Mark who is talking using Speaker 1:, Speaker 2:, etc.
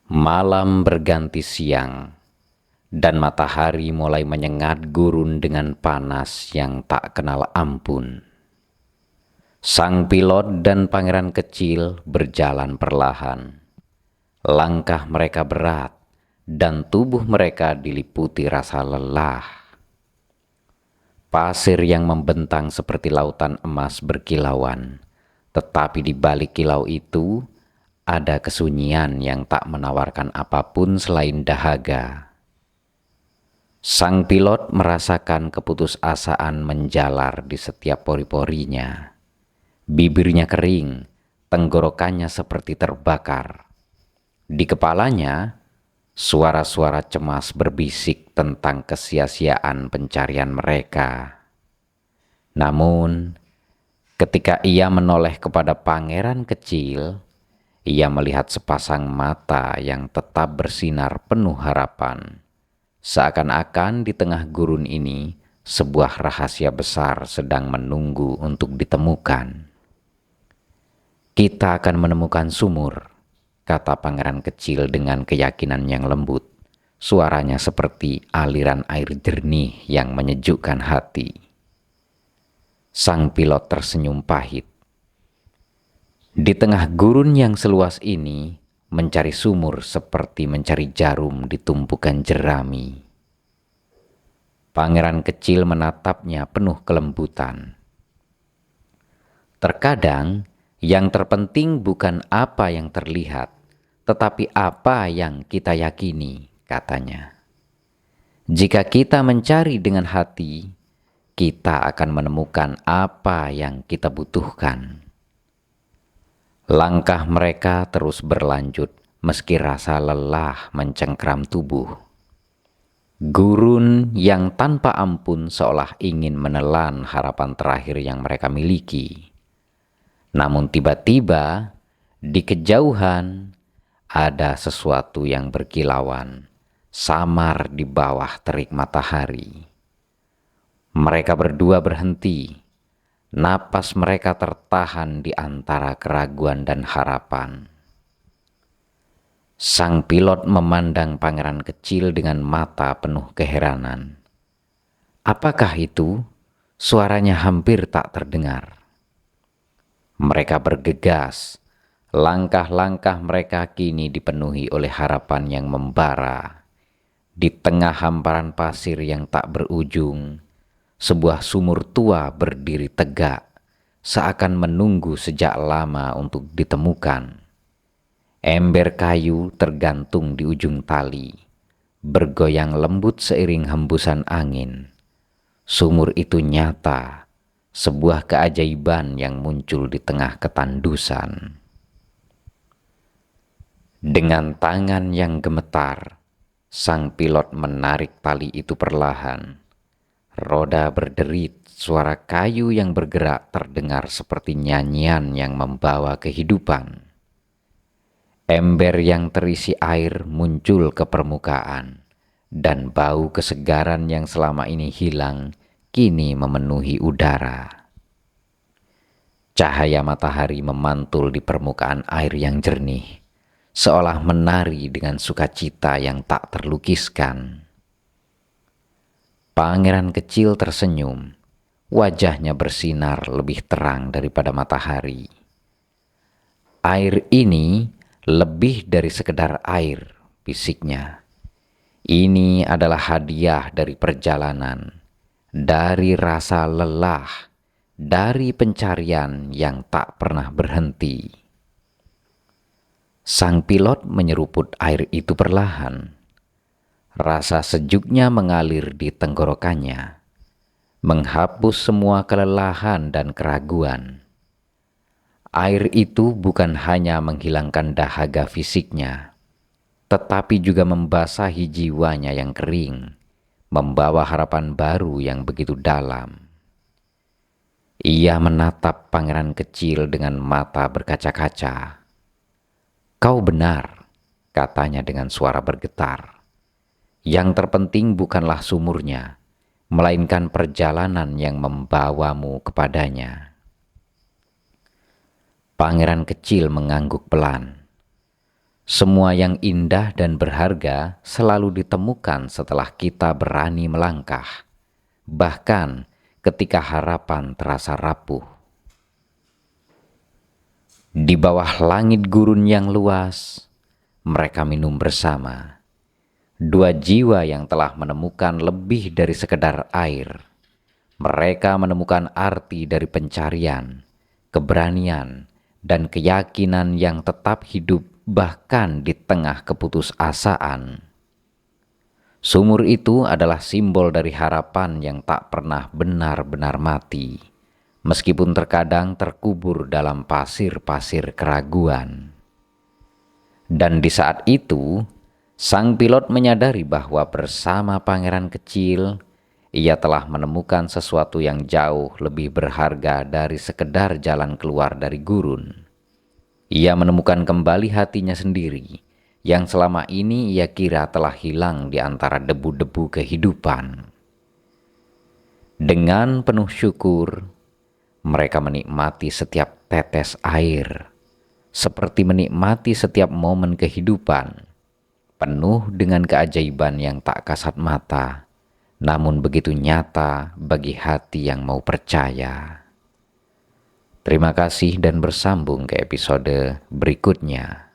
Speaker 1: Malam berganti siang, dan matahari mulai menyengat gurun dengan panas yang tak kenal ampun. Sang pilot dan pangeran kecil berjalan perlahan. Langkah mereka berat, dan tubuh mereka diliputi rasa lelah. Pasir yang membentang seperti lautan emas berkilauan, tetapi di balik kilau itu ada kesunyian yang tak menawarkan apapun selain dahaga. Sang pilot merasakan keputusasaan menjalar di setiap pori-porinya. Bibirnya kering, tenggorokannya seperti terbakar. Di kepalanya, suara-suara cemas berbisik tentang kesia-siaan pencarian mereka. Namun, ketika ia menoleh kepada pangeran kecil, ia melihat sepasang mata yang tetap bersinar penuh harapan. Seakan-akan di tengah gurun ini, sebuah rahasia besar sedang menunggu untuk ditemukan. "Kita akan menemukan sumur," kata pangeran kecil dengan keyakinan yang lembut. Suaranya seperti aliran air jernih yang menyejukkan hati. Sang pilot tersenyum pahit. Di tengah gurun yang seluas ini, mencari sumur seperti mencari jarum di tumpukan jerami. Pangeran kecil menatapnya penuh kelembutan. "Terkadang, yang terpenting bukan apa yang terlihat, tetapi apa yang kita yakini," katanya. "Jika kita mencari dengan hati, kita akan menemukan apa yang kita butuhkan." Langkah mereka terus berlanjut meski rasa lelah mencengkram tubuh. Gurun yang tanpa ampun seolah ingin menelan harapan terakhir yang mereka miliki. Namun tiba-tiba di kejauhan ada sesuatu yang berkilauan, samar di bawah terik matahari. Mereka berdua berhenti. Napas mereka tertahan di antara keraguan dan harapan. Sang pilot memandang pangeran kecil dengan mata penuh keheranan. Apakah itu? Suaranya hampir tak terdengar. Mereka bergegas. Langkah-langkah mereka kini dipenuhi oleh harapan yang membara. Di tengah hamparan pasir yang tak berujung, sebuah sumur tua berdiri tegak, seakan menunggu sejak lama untuk ditemukan. Ember kayu tergantung di ujung tali, bergoyang lembut seiring hembusan angin. Sumur itu nyata, sebuah keajaiban yang muncul di tengah ketandusan. Dengan tangan yang gemetar, sang pilot menarik tali itu perlahan. Roda berderit, suara kayu yang bergerak terdengar seperti nyanyian yang membawa kehidupan. Ember yang terisi air muncul ke permukaan, dan bau kesegaran yang selama ini hilang kini memenuhi udara. Cahaya matahari memantul di permukaan air yang jernih, seolah menari dengan sukacita yang tak terlukiskan. Pangeran kecil tersenyum, wajahnya bersinar lebih terang daripada matahari. "Air ini lebih dari sekedar air," bisiknya. "Ini adalah hadiah dari perjalanan, dari rasa lelah, dari pencarian yang tak pernah berhenti." Sang pilot menyeruput air itu perlahan. Rasa sejuknya mengalir di tenggorokannya, menghapus semua kelelahan dan keraguan. Air itu bukan hanya menghilangkan dahaga fisiknya, tetapi juga membasahi jiwanya yang kering, membawa harapan baru yang begitu dalam. Ia menatap pangeran kecil dengan mata berkaca-kaca. "Kau benar," katanya dengan suara bergetar. "Yang terpenting bukanlah sumurnya, melainkan perjalanan yang membawamu kepadanya." Pangeran kecil mengangguk pelan. Semua yang indah dan berharga selalu ditemukan setelah kita berani melangkah, bahkan ketika harapan terasa rapuh. Di bawah langit gurun yang luas, mereka minum bersama. Dua jiwa yang telah menemukan lebih dari sekedar air. Mereka menemukan arti dari pencarian, keberanian, dan keyakinan yang tetap hidup bahkan di tengah keputusasaan. Sumur itu adalah simbol dari harapan yang tak pernah benar-benar mati, meskipun terkadang terkubur dalam pasir-pasir keraguan. Dan di saat itu, sang pilot menyadari bahwa bersama pangeran kecil, ia telah menemukan sesuatu yang jauh lebih berharga dari sekedar jalan keluar dari gurun. Ia menemukan kembali hatinya sendiri, yang selama ini ia kira telah hilang di antara debu-debu kehidupan. Dengan penuh syukur, mereka menikmati setiap tetes air, seperti menikmati setiap momen kehidupan, penuh dengan keajaiban yang tak kasat mata, namun begitu nyata bagi hati yang mau percaya. Terima kasih dan bersambung ke episode berikutnya.